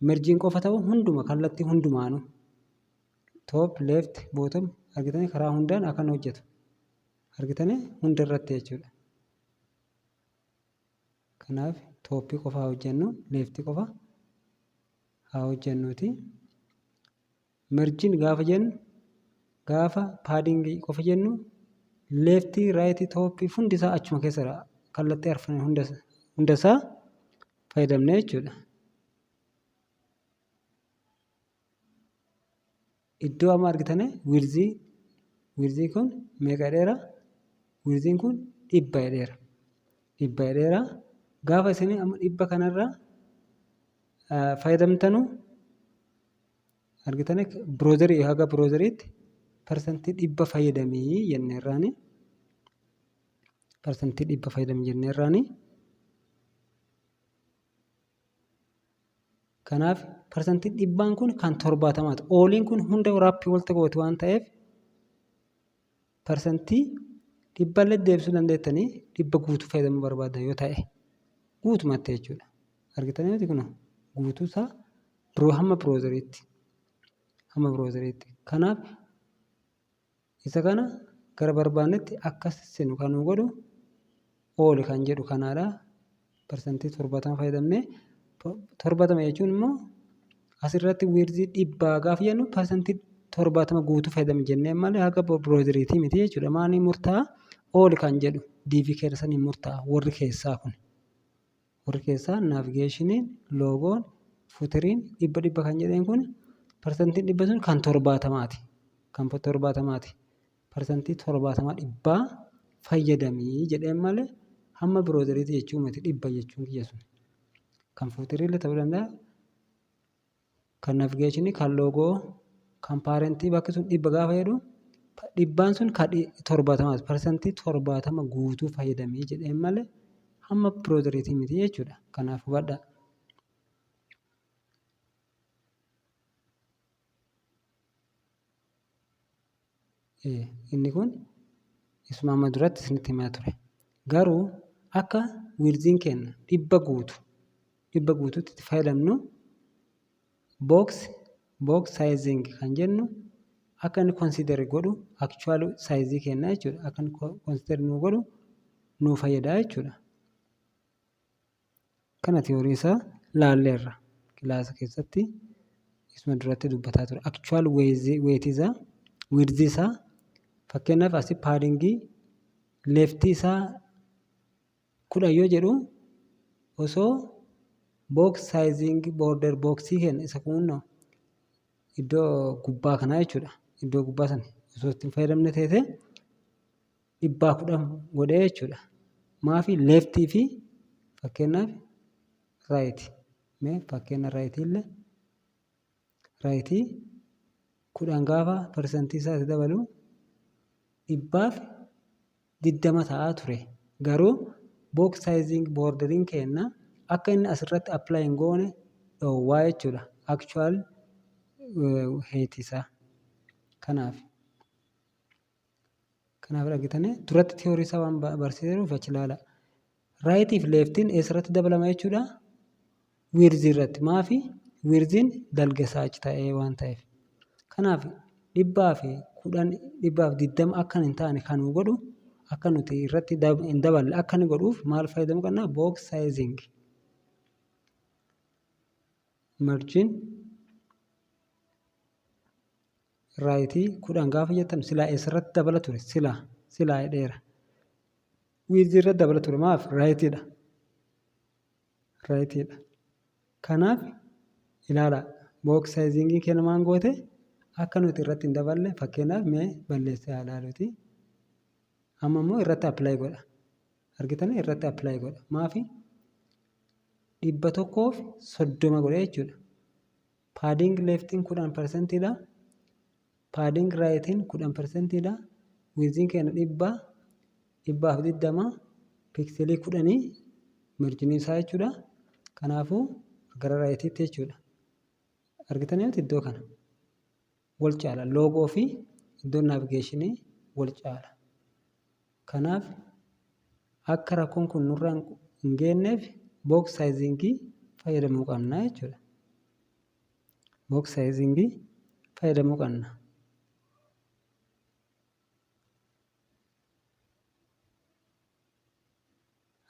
marjiin qofa ta'u hunduma kallattii hundumaanuu toop leeft bootom argitanii karaa hundaan akkan hojjetu. Argitanii hunda irratti jechuudha. Kanaaf tooppii qofa haa hojjennu, leeftii qofa haa hojjennuuti. Marjiin gaafa jennu gaafa paadingii qofa jennu leeftii, raayitii, tooppii hundisaa achuma keessa kallattii arfan hundasaa fayyadamne jechuudha. Iddoo amma argitanii wirzii kun meeqa dheera? Wirziin kun 100 dheera. 100 dheera. Gaafa isin amma 100 kanarra fayyadamtanu argitanii biroozerii haga biroozeriitti parsantii 100 fayyadamii jenneerraani. Parsantii 100 fayyadamii jenneerraani. Kanaaf parsantii 100 kun kan 70ti. Ooliin kun hunda waraappii walitti gooti waan ta'eef parsantii 100 illee deebisuu dandeettanii 100 guutuu fayyadamuu barbaaddan yoo ta'e guutumatti jechuudha. Argitanii miti kun guutuusaa hamma biroozeriitti. Hamma biroozeriitti. Kanaaf isa kana gara barbaannetti akkas sinu kan nu godhu ooli kan jedhu kanaadha. Parsantii 70 fayyadamnee 70 jechuun immoo asirratti wirzii 100 gaafa jennu parsantii 70 guutuu fayyadamne jennee malee haga biroozeriitii miti jechuudha. Maaliin murtaa'a? Ooli kan jedhu DV keessaniin murtaa'a. Warri keessaa kun. Warri keessaa naavigeeshiniin, loogoon, fuutiriin 100 kan jedheen kun parsantiin 100 sun kan 70ti. Kan 70ti. Parsantii 70 100 fayyadamii jedheen malee hamma biroozeriitii jechuu miti 100 jechuun kiyya sun. Kan fuutiriillee ta'uu danda'a. Kan naavigeeshinii, kan loogoo, kan paarentii bakki sun 100 gaafa jedhu 100 sun kan 70ti. Parsantii 70 guutuu fayyadamii jedheen malee hamma biroozeriitii miti jechuudha. Kanaaf hubadhaa. Inni kun isuma amma duratti isinitti himaa ture. Garuu akka wirziin keenya 100 guutuutti itti fayyadamnu box sizing kan jennu akka inni consider godhu actual size keenya jechuudha. Akka inni consider nu godhu nu fayyada jechuudha. Kana tiyoorii isaa laalleerra. kilaasa keessatti isuma duratti dubbataa ture. Actual weight isaa width isaa fakkeenyaaf asii paadingii leeftii isaa 10 yoo jedhu osoo box sizing border boxii kenna isa kunoo iddoo gubbaa kanaa jechuudha. Iddoo gubbaa sana osoo ittiin fayyadamne ta'e 10 godhee jechuudha. Maafi leeftii fi fakkeenyaaf raayit mee fakkeenya raayitii 10 gaafa persentii isaatti dabalu 120 ta'aa ture. Garuu box sizing bordering kenna akka inni asirratti apply hin goone dhoowwaa jechuudha. Actual height isaa kanaaf argitanii duratti theory isaa waan barsiiseef achi ilaala. Raayitii fi leeftiin eessarratti dabalama jechuudha? Width irratti. Maafi widthiin dalgasaa achi ta'ee waan ta'eef. Kanaaf 120 akka hin taane kan nu godhu akka nuti irratti hin daballe akka inni godhuuf maal fayyadamuu qabna? Box sizing. Margin raayitii 10 gaafa jettan silaa eessarratti dabala ture? Silaa dheera. Width irratti dabala ture. Maaf? Raayitiidha. Kanaaf ilaala. Box sizing kenna maan goote akka nuti irratti hin daballe fakkeenyaaf mee balleessee haa ilaaluuti. Amma immoo irratti apply godha. Argitanii irratti apply godha. Maafi 130 godhe jechuudha. Padding leeftiin 10%dha. Padding raayitiin 10%dha. Widthiin kenna 120 pikselii 10 marginii isaa jechuudha. Kanaafuu gara raayitiitti jechuudha. Argitanii iddoo kana wal caala. Loogoo fi iddoo naavigeeshinii wal caala. Kanaaf akka rakkoon kun nurraa hin geenyeef box sizing fayyadamuu qabna jechuudha. Box sizing fayyadamuu qabna.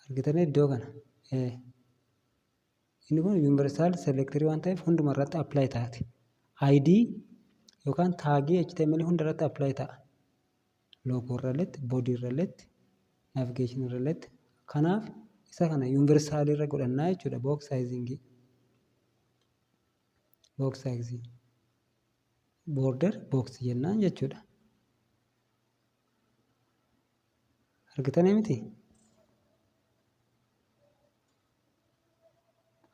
Argitanii iddoo kana. Inni kun universal selectorii waan ta'eef hunduma irratti apply taati. ID yookaan taagii HTML hunda irratti apply ta'a. Loogoo irratti, body irratti, navigation irratti. Kanaaf isa kana universal irra godhannaa jechuudha box sizing. Box sizing. Border box jennaan jechuudha. Argitanii miti?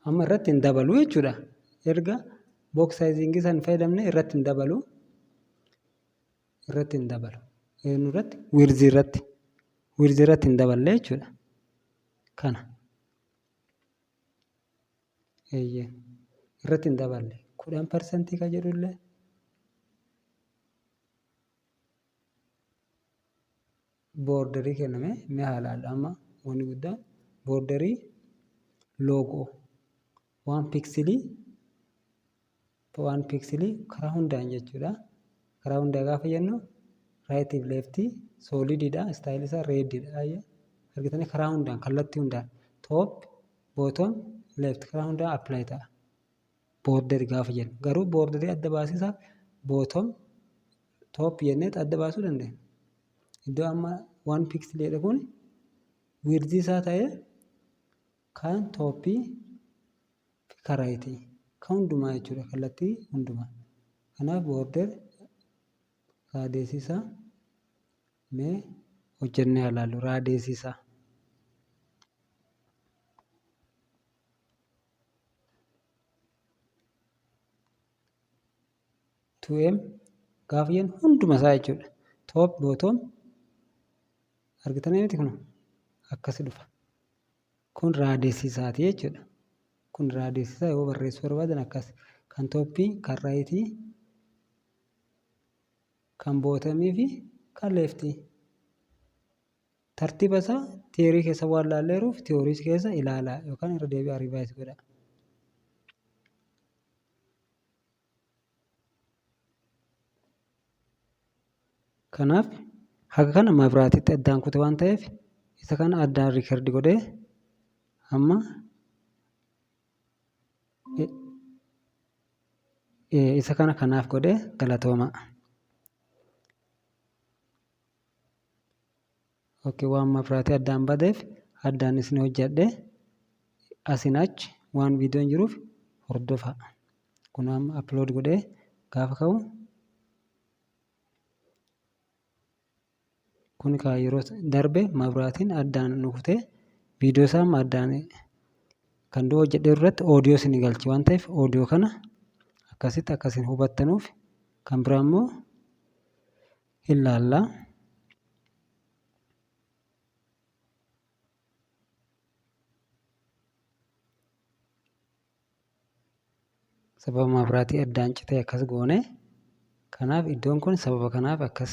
Amma irratti hin dabalu jechuudha. Erga box sizing san fayyadamne irratti hin dabalu. Eenyu irratti? Width irratti hin daballe jechuudha. Kana. Irratti hin daballe. 10% kan jedhullee borderii kenname mee haalaadha. Amma wanni guddaan borderii loogoo 1 pixelii karaa hundaan jechuudha. Karaa hundaa gaafa jennu raayitii fi leeftii soolididha. Istaayilii isaa reedidha. Argitanii karaa hundaan kallattii hundaan top bottom left karaa hundaan apply ta'a. Borderii gaafa jennu garuu borderii adda baasisaa bottom top jennee adda baasuu dandeenya. Iddoo amma 1 pixeliidha kun width isaa ta'ee kan toppii fi karaayitii kan hundumaa jechuudha. Kallattii hundumaa. Kanaaf border raadeesii isaa mee hojjennee haa ilaallu. Raadeesii isaa. Gaafa jennu hunduma isaa jechuudha. Top bottom argitanii miti kun akkasi dhufa. Kun raadeesii isaati jechuudha. Kun raadeesii isaa yoo barreessuu barbaadan akkas. Kan toppii, kan raayitii, kan bootamii fi kan leeftii. Tartiiba isaa tiyoorii keessa waan laalleeruuf tiyoorii keessa ilaalaa yookaan irra deebi'aa rivaayis godhaa. Kanaaf haga kana mabiraatitti addaan kute waan ta'eef isa kana addaan riikardi godhee amma isa kana kanaaf godhe galatooma. Okay, waan mafraatii addaan badeef addaan isin hojjedhe asin achi waan viidiyoon jiruuf hordofa. Kun amma upload godhee gaafa ka'u kun yeroo darbe mafraatiin addaan nukutee viidiyoo isaa addaan kan dura hojjedhe irratti oodiyoo isin galchi waan ta'eef oodiyoo kana akkasitti akkasiin hubattanuuf kan biraa immoo ilaallaa. Sababa mafraatii addaan citee akkas goone kanaaf iddoon kun sababa kanaaf akkas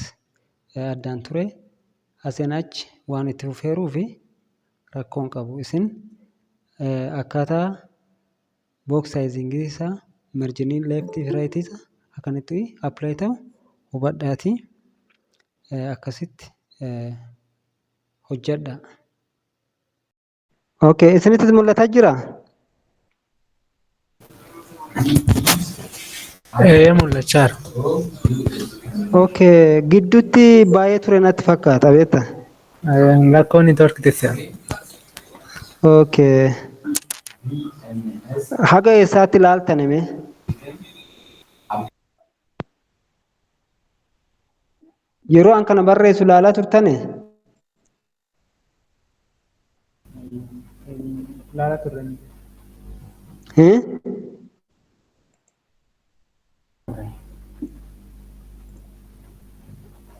addaan ture asiin achi waan itti fufeeruu fi rakkoon qabu isin akkaataa box sizing isaa marginiin left fi right isa akkanitti apply ta'u hubadhaati akkasitti hojjedha. Okay, isinitti mul'ataa jira? Mul'achaa jira. Okay, gidduutti baay'ee ture natti fakkaata beekta. Rakkoon network teessaa. Okay. Haga eessaatti ilaaltanime? Yeroo an kana barreessu ilaalaa turtane? Ilaalaa turre.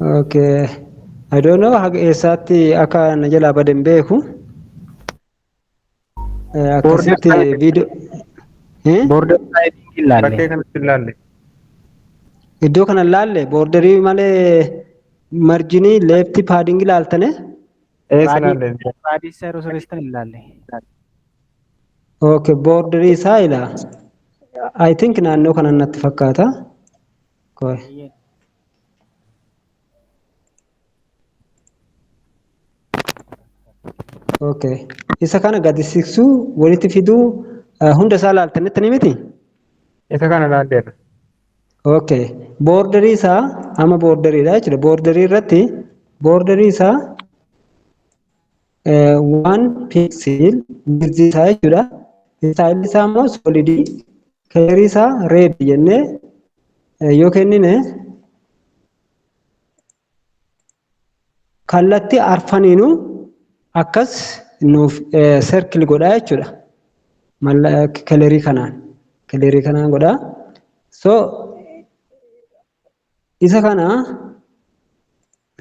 Okay. I don't know haga eessaatti akka na jalaa baden beeku. Akkasitti viidiyoo. Border sizing ilaalle. Bakkee kanatti ilaalle. Iddoo kana ilaalle boordarii malee marginii leefti paading ilaaltane? Paadii isaa yeroo sirreessitan ilaalle. Okay, boordarii isaa ilaa. I think naannoo kana natti fakkaata. Okay. Isa kana gadi siqsuu walitti fiduu hunda isaa ilaaltanitti ni miti? Isa kana ilaalleera. Okay. Boordarii isaa ama boordariidha jechuudha. Boordarii irratti boordarii isaa one pixel girdi isaa jechuudha. Istaayilli isaa immoo solidii keerii isaa red jennee yoo kennine kallattii arfaniinuu akkas nuuf circle godhaa jechuudha. Kaleerii kanaan godhaa. So isa kana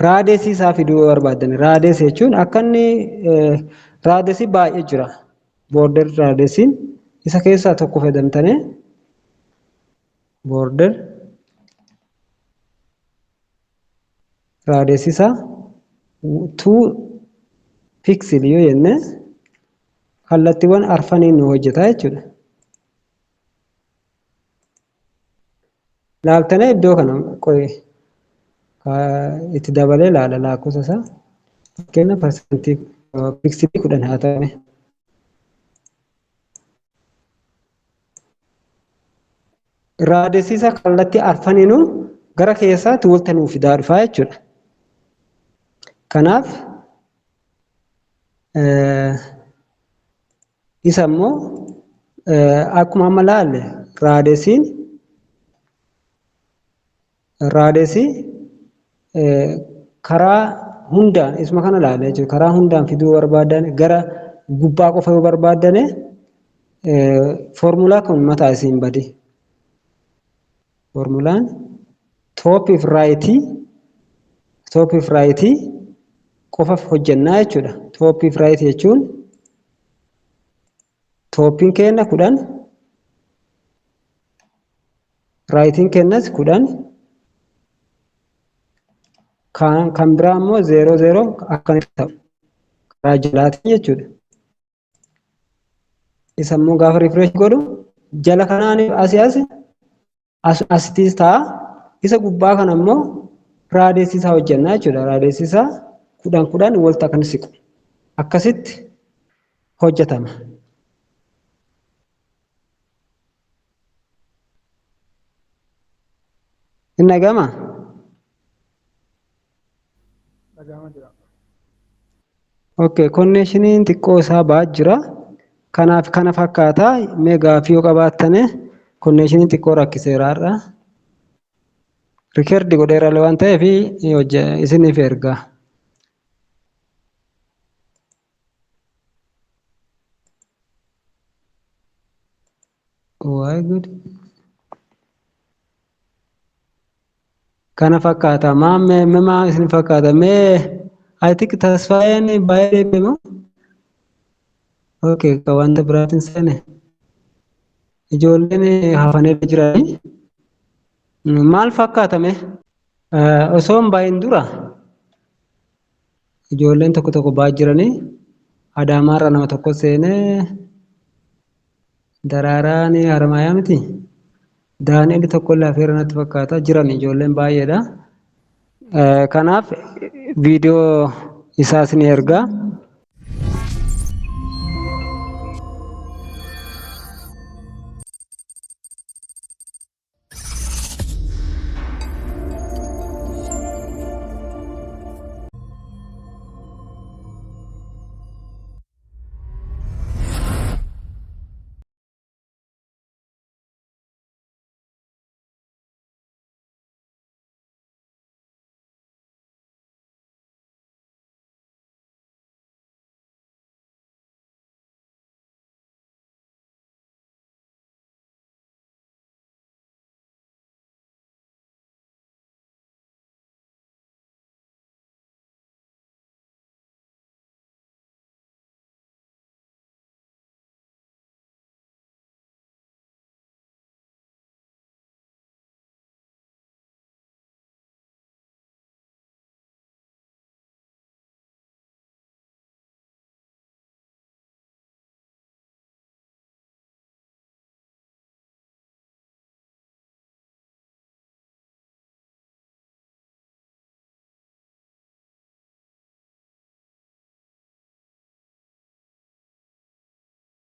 raadeesii isaa fiduu barbaadan. Raadeesii jechuun akka inni raadeesii baay'ee jira. Boorder raadeesiin isa keessaa tokko fayyadamtanii boorder raadeesii isaa 2 pixel yoo jenne kallattiiwwan arfaniin nu hojjetaa jechuudha. Laaltanii iddoo kana itti dabalee ilaala lakkoofsa isaa. Fakkeenya parsantii pixelii 10 haa ta'u. Raadeesii isaa kallattii arfaniinuu gara keessaatti walitti nuuf fidaa dhufaa jechuudha. Kanaaf isa immoo akkuma amma laalle raadeesii karaa hundaan isuma kana laalle jechuudha. Karaa hundaan fiduu barbaadan gara gubbaa qofa yoo barbaadan foormulaa kun mataa isiin badi. Formulaan top if right qofa hojjannaa jechuudha. Top if right jechuun toppiin kenna 10 rightiin kennas 10 kan biraa immoo 00 akkanitti ta'u karaa jalaatiin jechuudha. Isa immoo gaafa refresh godhu jala kanaaniif asitis ta'a. Isa gubbaa kana immoo raadeesii isaa hojjannaa jechuudha. Raadeesii isaa 10 walitti akkan siqu. Akkasitti hojjetama. nagama? Okay, konneeshiniin xiqqoo isaa ba'aa jira. Kanaaf kana fakkaata. Mee gaaffii yoo qabaattane konneeshiniin xiqqoo rakkiseera har'a. Rikeerdi godheera waan ta'eef isiniif erga. Waay gud. Kana fakkaata. Maa isin fakkaata? Mee I think Tasfaayeen baay'ee deemu. Okay, ka wanta biraatiin seene. Ijoolleen hafanii jiranii. Maal fakkaatame? Osoo hin baay'in dura ijoolleen tokko baay'ee jiranii. Adaamaarra nama tokko seenee Daraaraan Harmaayaa miti. Daani'el tokko lafeera natti fakkaata. Jiran ijoolleen baay'eedha. Kanaaf viidiyoo isaas ni ergaa.